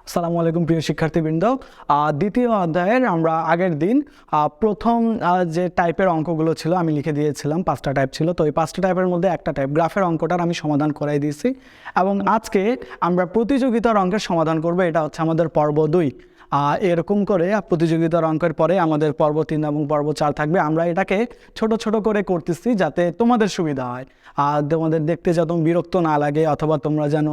আসসালামু আলাইকুম প্রিয় শিক্ষার্থীবৃন্দ। দ্বিতীয় অধ্যায়ের আমরা আগের দিন প্রথম যে টাইপের অঙ্কগুলো ছিল আমি লিখে দিয়েছিলাম, 5টা টাইপ ছিল। তো এই 5টা টাইপের মধ্যে একটা টাইপ গ্রাফের অঙ্কটার আমি সমাধান করাই দিয়েছি এবং আজকে আমরা প্রতিযোগিতার অঙ্কের সমাধান করব। এটা হচ্ছে আমাদের পর্ব 2। এরকম করে প্রতিযোগিতার অঙ্কের পরে আমাদের পর্ব 3 এবং পর্ব 4 থাকবে। আমরা এটাকে ছোট ছোট করে করতেছি যাতে তোমাদের সুবিধা হয়, তোমাদের দেখতে যত বিরক্ত না লাগে, অথবা তোমরা যেন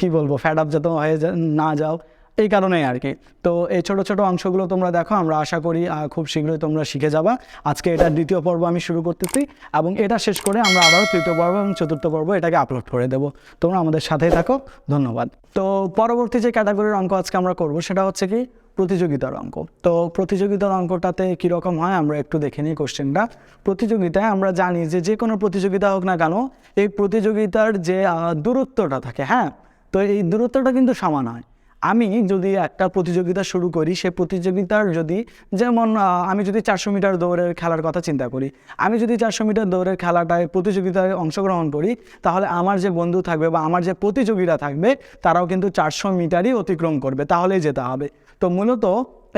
কি বলবো ফ্যাড আপ যাতে হয়ে না যাও, এই কারণেই আর কি। তো এই ছোট ছোট অংশগুলো তোমরা দেখো, আমরা আশা করি খুব শীঘ্রই তোমরা শিখে যাবা। আজকে এটার দ্বিতীয় পর্ব আমি শুরু করতেছি এবং এটা শেষ করে আমরা আবারও তৃতীয় পর্ব এবং চতুর্থ পর্ব এটাকে আপলোড করে দেব। তোমরা আমাদের সাথেই থাকো, ধন্যবাদ। তো পরবর্তী যে ক্যাটাগরির অঙ্ক আজকে আমরা করব সেটা হচ্ছে কি প্রতিযোগিতার অঙ্ক। তো প্রতিযোগিতার অঙ্কটাতে কীরকম হয় আমরা একটু দেখে নিই কোশ্চেনটা। প্রতিযোগিতায় আমরা জানি যে কোনো প্রতিযোগিতা হোক না কেন, এই প্রতিযোগিতার যে দূরত্বটা থাকে, হ্যাঁ, তো এই দূরত্বটা কিন্তু সমান হয়। আমি যদি একটা প্রতিযোগিতা শুরু করি, সে প্রতিযোগিতার যদি যেমন আমি যদি 400 মিটার দৌড়ের খেলার কথা চিন্তা করি, আমি যদি 400 মিটার দৌড়ের খেলাটায় প্রতিযোগিতায় অংশগ্রহণ করি, তাহলে আমার যে বন্ধু থাকবে বা আমার যে প্রতিযোগীরা থাকবে তারাও কিন্তু 400 মিটারই অতিক্রম করবে, তাহলেই যেতে হবে। তো মূলত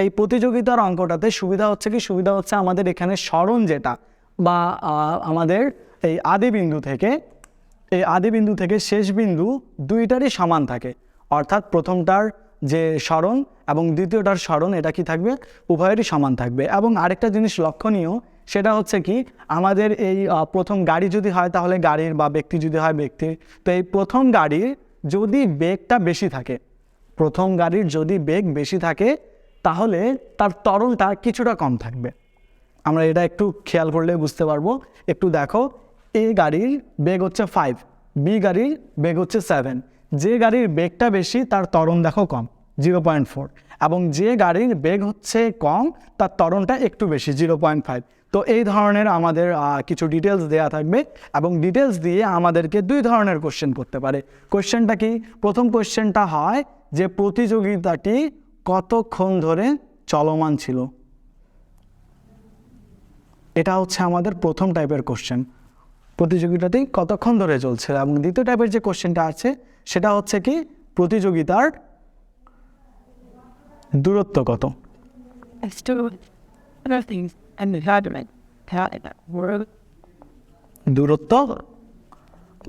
এই প্রতিযোগিতার অঙ্কটাতে সুবিধা হচ্ছে কি, সুবিধা হচ্ছে আমাদের এখানে সরণ যেটা বা আমাদের এই আদি বিন্দু থেকে শেষ বিন্দু দুইটারই সমান থাকে। অর্থাৎ প্রথমটার যে সরণ এবং দ্বিতীয়টার সরণ এটা কি থাকবে, উভয়েরই সমান থাকবে। এবং আরেকটা জিনিস লক্ষণীয়, সেটা হচ্ছে কি আমাদের এই প্রথম গাড়ি যদি হয় তাহলে গাড়ির, বা ব্যক্তি যদি হয় ব্যক্তির, তো এই প্রথম গাড়ির যদি বেগটা বেশি থাকে, প্রথম গাড়ির যদি বেগ বেশি থাকে তাহলে তার ত্বরণটা কিছুটা কম থাকবে। আমরা এটা একটু খেয়াল করলে বুঝতে পারবো। একটু দেখো, এ গাড়ির বেগ হচ্ছে 5, বি গাড়ির বেগ হচ্ছে 7। যে গাড়ির বেগটা বেশি তার ত্বরণ দেখো কম, 0.4, এবং যে গাড়ির বেগ হচ্ছে কম তার ত্বরণটা একটু বেশি, 0.5। তো এই ধরনের আমাদের কিছু ডিটেলস দেওয়া থাকবে এবং ডিটেলস দিয়ে আমাদেরকে 2 ধরনের কোশ্চেন করতে পারে। কোশ্চেনটা কি, প্রথম কোশ্চেনটা হয় যে প্রতিযোগিতাটি কতক্ষণ ধরে চলমান ছিল। এটা হচ্ছে আমাদের প্রথম টাইপের কোশ্চেন, প্রতিযোগিতাটি কতক্ষণ ধরে চলছে। এবং দ্বিতীয় টাইপের যে কোশ্চেনটা আছে সেটা হচ্ছে কি প্রতিযোগিতার দূরত্ব কত। দূরত্ব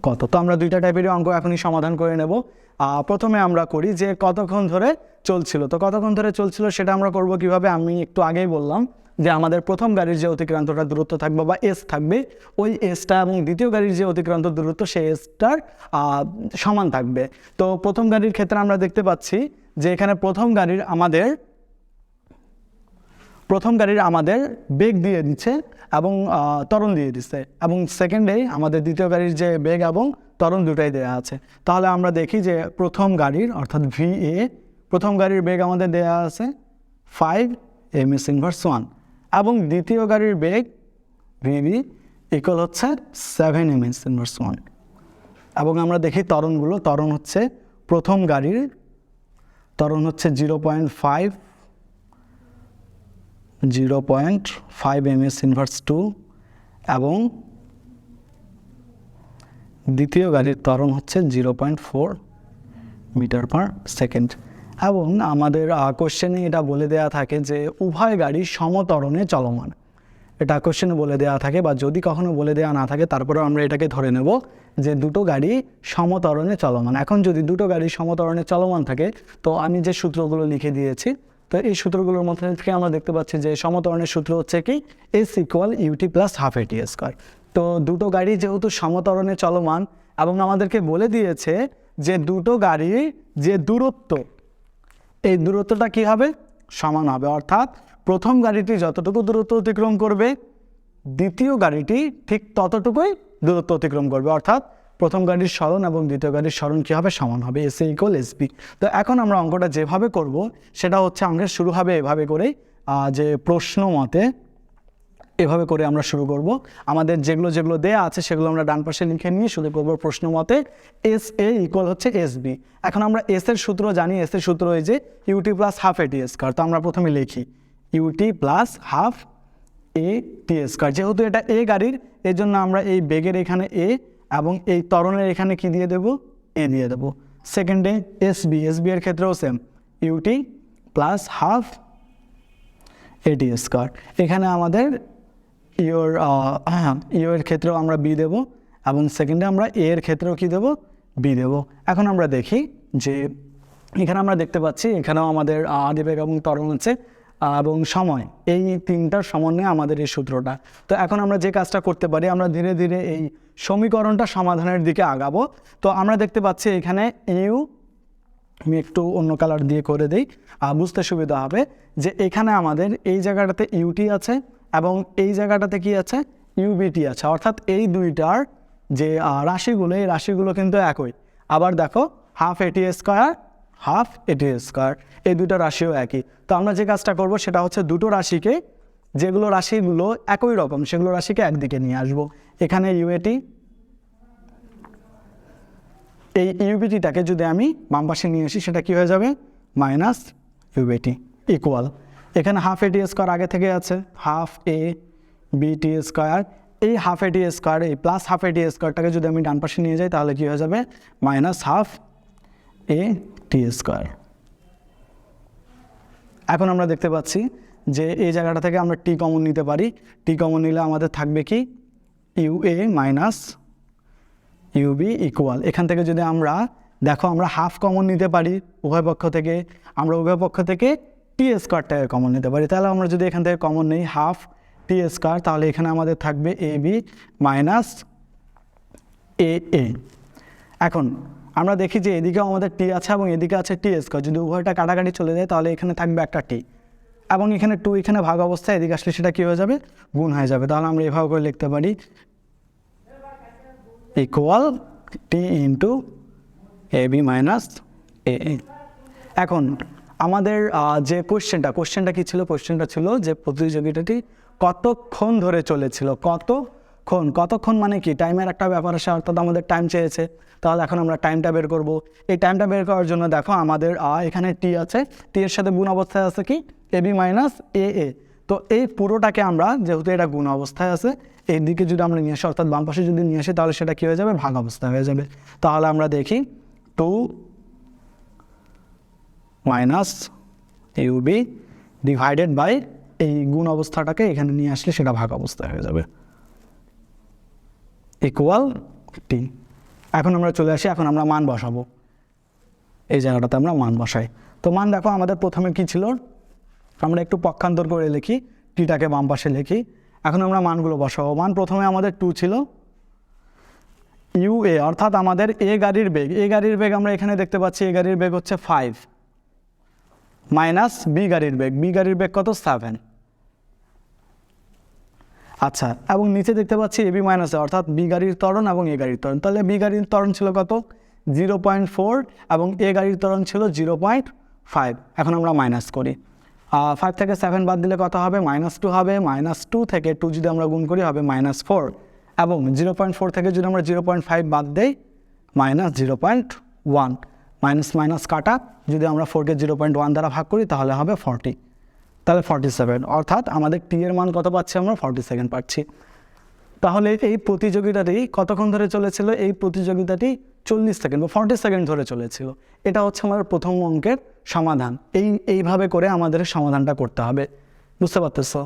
কত। তো আমরা 2টা টাইপেরই অঙ্ক এখনই সমাধান করে নেব। প্রথমে আমরা করি যে কতক্ষণ ধরে চলছিল। তো কতক্ষণ ধরে চলছিল সেটা আমরা করব কিভাবে, আমি একটু আগেই বললাম যে আমাদের প্রথম গাড়ির যে অতিক্রান্তটা দূরত্ব থাকবে বা এস থাকবে, ওই এসটা এবং দ্বিতীয় গাড়ির যে অতিক্রান্ত দূরত্ব সেই এসটার সমান থাকবে। তো প্রথম গাড়ির ক্ষেত্রে আমরা দেখতে পাচ্ছি যে এখানে প্রথম গাড়ির আমাদের বেগ দিয়ে দিচ্ছে এবং ত্বরণ দিয়ে দিচ্ছে, এবং সেকেন্ডে আমাদের দ্বিতীয় গাড়ির যে বেগ এবং ত্বরণ দুটাই দেওয়া আছে। তাহলে আমরা দেখি যে প্রথম গাড়ির অর্থাৎ VA, প্রথম গাড়ির বেগ আমাদের দেওয়া আছে 5 ms−1 এবং দ্বিতীয় গাড়ির বেগ VB ইকুয়াল হচ্ছে 7 ms−1। এবং আমরা দেখি ত্বরণগুলো, ত্বরণ হচ্ছে প্রথম গাড়ির ত্বরণ হচ্ছে 0.5 ms−2 এবং দ্বিতীয় গাড়ির ত্বরণ হচ্ছে 0.4 মিটার/সেকেন্ড। এবং আমাদের কোশ্চেনে এটা বলে দেওয়া থাকে যে উভয় গাড়ি সমত্বরণে চলমান। এটা কোশ্চেনে বলে দেওয়া থাকে, বা যদি কখনো বলে দেওয়া না থাকে তারপরেও আমরা এটাকে ধরে নেব যে দুটো গাড়ি সমত্বরণে চলমান। এখন যদি দুটো গাড়ি সমত্বরণে চলমান থাকে, তো আমি যে সূত্রগুলো লিখে দিয়েছি, তো এই সূত্রগুলোর মধ্যে থেকে আমরা দেখতে পাচ্ছি যে সমত্বরণের সূত্র হচ্ছে কি S = UT + ½ AT²। তো দুটো গাড়ি যেহেতু সমত্বরণে চলমান এবং আমাদেরকে বলে দিয়েছে যে দুটো গাড়ির যে দূরত্ব, এই দূরত্বটা কি হবে, সমান হবে। অর্থাৎ প্রথম গাড়িটি যতটুকু দূরত্ব অতিক্রম করবে, দ্বিতীয় গাড়িটি ঠিক ততটুকুই দূরত্ব অতিক্রম করবে। অর্থাৎ প্রথম গাড়ির সরণ এবং দ্বিতীয় গাড়ির সরণ কী হবে, সমান হবে, SA = SB। তো এখন আমরা অঙ্কটা যেভাবে করব সেটা হচ্ছে অঙ্কের শুরু হবে এভাবে করে, যে প্রশ্ন মতে এভাবে করে আমরা শুরু করব। আমাদের যেগুলো দেয়া আছে সেগুলো আমরা ডান পাশে লিখে নিয়ে শুরু করব প্রশ্ন মতে। SA = হচ্ছে SB। এখন আমরা S এর সূত্র জানি, S এর সূত্র এই যে UT + ½ AT²। তো আমরা প্রথমে লিখি UT + ½ AT²। যেহেতু এটা A গাড়ির, এই জন্য আমরা এই বেগের এখানে A এবং এই ত্বরণের এখানে কি দিয়ে দেব, A দিয়ে দেব। সেকেন্ডে SB এর ক্ষেত্রেও সেম, ইউটি প্লাস হাফ এটি স্কোয়ার। এখানে আমাদের ইউর ক্ষেত্রেও আমরা বি দেবো এবং সেকেন্ডে আমরা এ এর ক্ষেত্রেও কী দেবো, বি দেবো। এখন আমরা দেখি যে এখানে আমরা দেখতে পাচ্ছি এখানেও আমাদের আদিবেগ এবং ত্বরণ আছে এবং সময়, এই তিনটার সমন্বয়ে আমাদের এই সূত্রটা। তো এখন আমরা যে কাজটা করতে পারি, আমরা ধীরে ধীরে এই সমীকরণটা সমাধানের দিকে আগাবো। তো আমরা দেখতে পাচ্ছি এখানে ইউ, আমি একটু অন্য কালার দিয়ে করে দিই বুঝতে সুবিধা হবে, যে এখানে আমাদের এই জায়গাটাতে ইউটি আছে এবং এই জায়গাটাতে কি আছে, ইউবিটি আছে। অর্থাৎ এই দুইটার যে রাশিগুলো, এই রাশিগুলো কিন্তু একই। আবার দেখো হাফ এটি স্কোয়ার, হাফ এটি স্কোয়ার, এই দুটো রাশিও একই। তো আমরা যে কাজটা করব সেটা হচ্ছে দুটো রাশিকে, যেগুলো রাশিগুলো একই রকম সেগুলো রাশিকে একদিকে নিয়ে আসবো। এখানে ইউএটি, এই ইউবিটিটাকে যদি আমি বাম পাশে নিয়ে আসি সেটা কি হয়ে যাবে, মাইনাস ইউবিটি ইকুয়াল, এখানে হাফ এটি স্কোয়ার আগে থেকে আছে, হাফ এ বিটি স্কোয়ার, এই হাফ এটি স্কোয়ার, এই প্লাস হাফ এটি স্কোয়ারটাকে যদি আমি ডান পাশে নিয়ে যাই তাহলে কি হয়ে যাবে, মাইনাস হাফ এ টি স্কোয়ার। এখন আমরা দেখতে পাচ্ছি যে এই জায়গাটা থেকে আমরা টি কমন নিতে পারি। টি কমন নিলে আমাদের থাকবে কি, U A minus U B equal, এখান থেকে যদি আমরা দেখো আমরা হাফ কমন নিতে পারি উভয় পক্ষ থেকে, আমরা উভয় পক্ষ থেকে টি স্কোয়ারটাকে কমন নিতে পারি। তাহলে আমরা যদি এখান থেকে কমন নেই হাফ টি স্কোয়ার, তাহলে এখানে আমাদের থাকবে এ বি মাইনাস এ এ। এখন আমরা দেখি যে এদিকেও আমাদের টি আছে এবং এদিকে আছে টি স্কোয়ার, যদি উভয়টা কাটাকাটি চলে যায় তাহলে এখানে থাকবে একটা টি এবং এখানে টু এখানে ভাগ অবস্থায় এদিকে আসলে সেটা কী হয়ে যাবে, গুণ হয়ে যাবে। তাহলে আমরা এভাবে করে লিখতে পারি equal T into A B minus এ এ। এখন আমাদের যে কোশ্চেনটা কী ছিল, কোশ্চেনটা ছিল যে প্রতিযোগিতাটি কতক্ষণ ধরে চলেছিল, কতক্ষণ মানে কি, টাইমের একটা ব্যাপার আসে, অর্থাৎ আমাদের টাইম চেয়েছে। তাহলে এখন আমরা টাইমটা বের করব। এই টাইমটা বের করার জন্য দেখো আমাদের এখানে টি আছে, টি এর সাথে গুণ অবস্থায় আছে কি, এ বি মাইনাস এ এ। তো এই পুরোটাকে আমরা, যেহেতু এটা গুণ অবস্থায় আছে, এই দিকে যদি আমরা নিয়ে আসি অর্থাৎ বাম পাশে যদি নিয়ে আসি তাহলে সেটা কী হয়ে যাবে, ভাগ অবস্থা হয়ে যাবে। তাহলে আমরা দেখি 2 মাইনাস ইউবি ডিভাইডেড বাই, এই গুণ অবস্থাটাকে এখানে নিয়ে আসলে সেটা ভাগ অবস্থা হয়ে যাবে, ইকুয়াল টি। এখন আমরা চলে আসি, এখন আমরা মান বসাবো, এই জায়গাটাতে আমরা মান বসাই। তো মান দেখো আমাদের প্রথমে কি ছিল, আমরা একটু পক্ষান্তর করে লিখি, টিটাকে বাম পাশে লিখি। এখন আমরা মানগুলো বসাবো। মান প্রথমে আমাদের 2 ছিল, ইউ এ অর্থাৎ আমাদের এ গাড়ির বেগ আমরা এখানে দেখতে পাচ্ছি, এ গাড়ির বেগ হচ্ছে 5 মাইনাস বি গাড়ির বেগ কত, 7। আচ্ছা, এবং নিচে দেখতে পাচ্ছি এবি মাইনাস, অর্থাৎ বি গাড়ির ত্বরণ এবং এ গাড়ির ত্বরণ। তাহলে বি গাড়ির ত্বরণ ছিল কত, 0.4 এবং এ গাড়ির ত্বরণ ছিল 0.5। এখন আমরা মাইনাস করি, 5 থেকে 7 বাদ দিলে কত হবে, -2 হবে। -2 থেকে 2 যদি আমরা গুণ করি হবে -4 এবং 0.4 থেকে যদি আমরা 0.5 বাদ দেই -0.1, মাইনাস কাটা, যদি আমরা 4কে 0.1 দ্বারা ভাগ করি তাহলে হবে 40, তাহলে 47। অর্থাৎ আমাদের টি এর মান কত পাচ্ছি, আমরা 40 সেকেন্ড পাচ্ছি। তাহলে এই প্রতিযোগিতাটি কতক্ষণ ধরে চলেছিল, এই প্রতিযোগিতাটি 40 সেকেন্ড বা 40 সেকেন্ড ধরে চলেছিল। এটা হচ্ছে আমাদের প্রথম অঙ্কের সমাধান। এইভাবে করে আমাদের সমাধানটা করতে হবে, বুঝতে পারতেছো,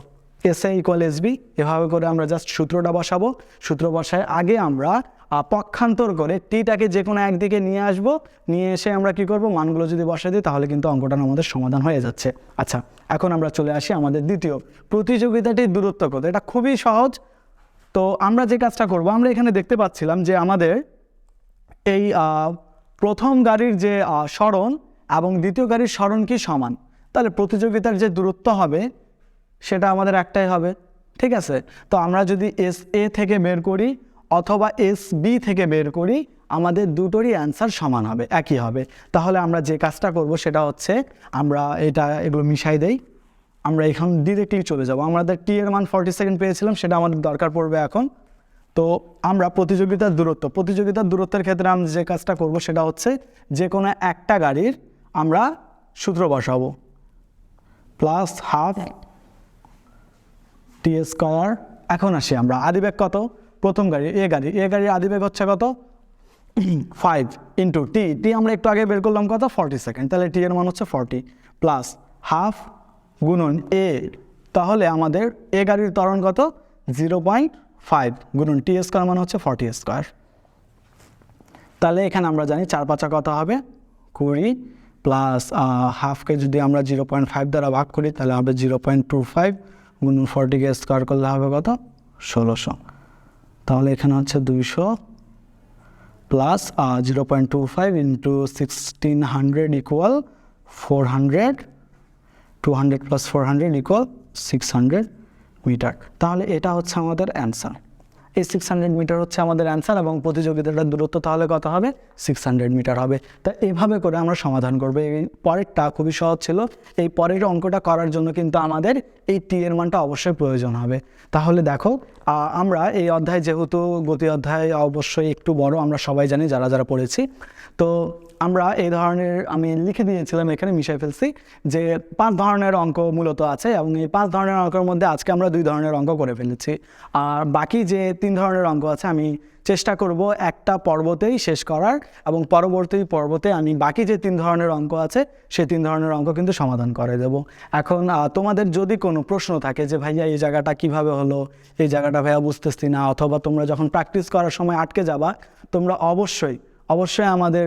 S A equal S B, এভাবে করে আমরা জাস্ট সূত্রটা বসাবো। সূত্র বসায় আগে আমরা পক্ষান্তর করে টিটাকে যে কোনো একদিকে নিয়ে আসবো, নিয়ে এসে আমরা কি করব, মানগুলো যদি বসাই দিই তাহলে কিন্তু অঙ্কটা আমাদের সমাধান হয়ে যাচ্ছে। আচ্ছা, এখন আমরা চলে আসি আমাদের দ্বিতীয় প্রতিযোগিতাটির দূরত্ব কত। এটা খুবই সহজ। তো আমরা যে কাজটা করব, আমরা এখানে দেখতে পাচ্ছিলাম যে আমাদের এই প্রথম গাড়ির যে সরণ এবং দ্বিতীয় গাড়ির সরণ কি সমান, তাহলে প্রতিযোগিতার যে দূরত্ব হবে সেটা আমাদের একটাই হবে, ঠিক আছে। তো আমরা যদি এস এ থেকে বের করি অথবা এস বি থেকে বের করি, আমাদের দুটোরই অ্যান্সার সমান হবে, একই হবে। তাহলে আমরা যে কাজটা করব সেটা হচ্ছে আমরা এগুলো মিশাই দেই, আমরা এখন ডিরেক্টলি চলে যাব। আমাদের টি এর মান 40 সেকেন্ড পেয়েছিলাম, সেটা আমাদের দরকার পড়বে এখন। তো আমরা প্রতিযোগিতার দূরত্বের ক্ষেত্রে আমরা যে কাজটা করব সেটা হচ্ছে যে কোনো একটা গাড়ির আমরা সূত্র বসাবো, প্লাস হাফ টি স্কয়ার। এখন আসি আমরা আদিবেগ কত, প্রথম গাড়ি এ গাড়ির আদিবেগ হচ্ছে কত, 5 ইন্টু টি, টি আমরা একটু আগে বের করলাম কত 40 সেকেন্ড, তাহলে টি এর মান হচ্ছে 40 প্লাস হাফ গুণন এ, তাহলে আমাদের এ গাড়ির ত্বরণ কত 0.5 গুণন টি স্কোয়ার মানে হচ্ছে 40 স্কোয়ার। তাহলে এখানে আমরা জানি 4 5 কত হবে 20 প্লাস হাফকে যদি আমরা 0.5 দ্বারা ভাগ করি তাহলে হবে 0.25 গুণন 40কে স্কোয়ার করলে হবে কত 1600। তাহলে এখানে হচ্ছে 200 plus 0.25 into 1600 equal 400, 200 plus 400 equal 600 metre. তাহলে এটা হচ্ছে আমাদের অ্যান্সার। এই 600 মিটার হচ্ছে আমাদের অ্যান্সার এবং প্রতিযোগিতাটার দূরত্ব তাহলে কত হবে 600 মিটার হবে। তা এভাবে করে আমরা সমাধান করবো। এই পরেরটা খুবই সহজ ছিল, এই পরের অঙ্কটা করার জন্য কিন্তু আমাদের এই টি এর মানটা অবশ্যই প্রয়োজন হবে। তাহলে দেখো আমরা এই অধ্যায় যেহেতু গতি অধ্যায় অবশ্যই একটু বড়, আমরা সবাই জানি যারা যারা পড়েছি, তো আমরা এই ধরনের আমি লিখে দিয়েছিলাম এখানে মিশিয়ে ফেলছি যে 5 ধরনের অঙ্ক মূলত আছে এবং এই 5 ধরনের অঙ্কের মধ্যে আজকে আমরা 2 ধরনের অঙ্ক করে ফেলেছি। আর বাকি যে 3 ধরনের অঙ্ক আছে আমি চেষ্টা করব একটা পর্বতেই শেষ করার এবং পরবর্তী পর্বতে আমি বাকি যে 3 ধরনের অঙ্ক আছে সেই 3 ধরনের অঙ্ক কিন্তু সমাধান করে দেব। এখন তোমাদের যদি কোনো প্রশ্ন থাকে যে ভাইয়া এই জায়গাটা কিভাবে হলো, এই জায়গাটা ভাইয়া বুঝতেছি না, অথবা তোমরা যখন প্র্যাকটিস করার সময় আটকে যাবা, তোমরা অবশ্যই আমাদের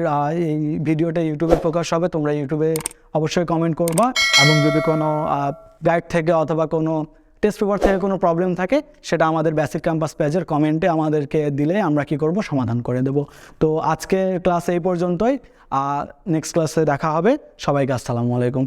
এই ভিডিওটা ইউটিউবে প্রকাশ হবে, তোমরা ইউটিউবে অবশ্যই কমেন্ট করবা এবং যদি কোনো গাইড থেকে অথবা কোনো টেস্ট পেপার থেকে কোনো প্রবলেম থাকে সেটা আমাদের বেসিক ক্যাম্পাস পেজের কমেন্টে আমাদেরকে দিলে আমরা কি করব সমাধান করে দেব। তো আজকে ক্লাস এই পর্যন্তই, নেক্সট ক্লাসে দেখা হবে। সবাইকে আসসালামু আলাইকুম।